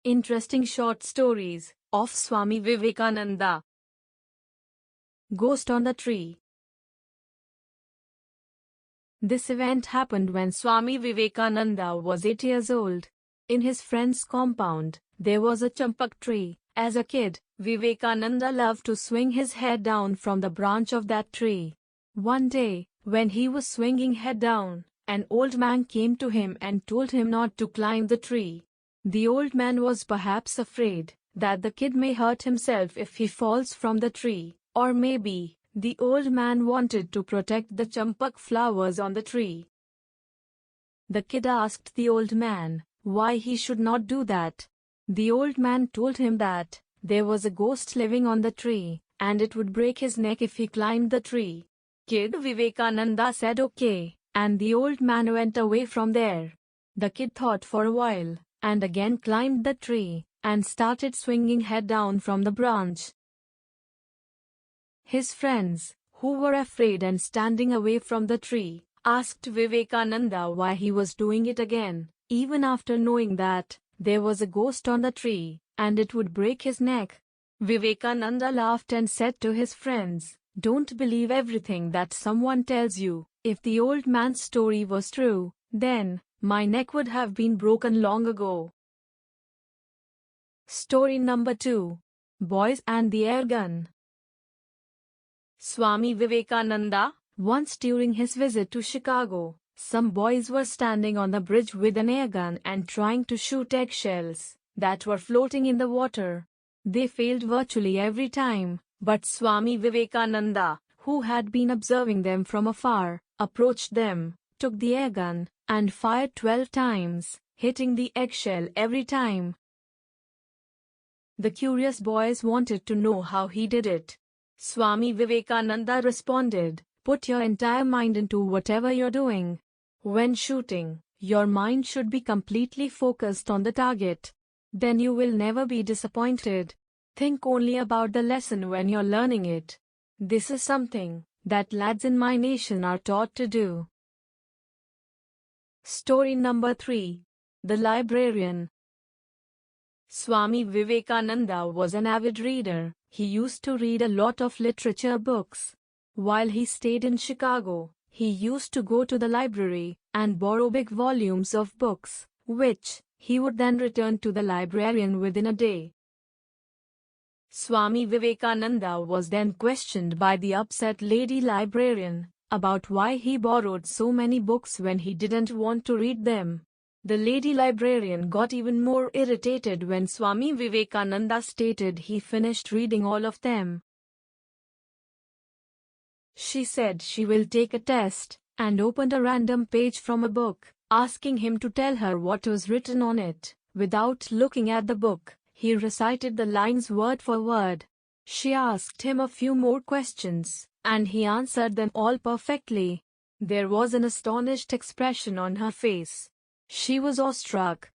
Interesting short stories of Swami Vivekananda. Ghost on the Tree. This event happened when Swami Vivekananda was 8 years old. In his friend's compound, there was a champak tree. As a kid, Vivekananda loved to swing his head down from the branch of that tree. One day, when he was swinging head down, an old man came to him and told him not to climb the tree. The old man was perhaps afraid that the kid may hurt himself if he falls from the tree, or maybe the old man wanted to protect the champak flowers on the tree. The kid asked the old man why he should not do that. The old man told him that there was a ghost living on the tree, and it would break his neck if he climbed the tree. Kid Vivekananda said okay, and the old man went away from there. The kid thought for a while, and again climbed the tree, and started swinging head down from the branch. His friends, who were afraid and standing away from the tree, asked Vivekananda why he was doing it again, even after knowing that there was a ghost on the tree, and it would break his neck. Vivekananda laughed and said to his friends, "Don't believe everything that someone tells you. If the old man's story was true, then my neck would have been broken long ago." Story number 2. Boys and the Air Gun. Swami Vivekananda, once during his visit to Chicago, some boys were standing on the bridge with an air gun and trying to shoot eggshells that were floating in the water. They failed virtually every time, but Swami Vivekananda, who had been observing them from afar, approached them, took the air gun, and fired 12 times, hitting the eggshell every time. The curious boys wanted to know how he did it. Swami Vivekananda responded, "Put your entire mind into whatever you're doing. When shooting, your mind should be completely focused on the target. Then you will never be disappointed. Think only about the lesson when you're learning it. This is something that lads in my nation are taught to do." Story number 3. The Librarian. Swami Vivekananda was an avid reader. He used to read a lot of literature books. While he stayed in Chicago, he used to go to the library and borrow big volumes of books, which he would then return to the librarian within a day. Swami Vivekananda was then questioned by the upset lady librarian about why he borrowed so many books when he didn't want to read them. The lady librarian got even more irritated when Swami Vivekananda stated he finished reading all of them. She said she will take a test, and opened a random page from a book, asking him to tell her what was written on it. Without looking at the book, he recited the lines word for word. She asked him a few more questions, and he answered them all perfectly. There was an astonished expression on her face. She was awestruck.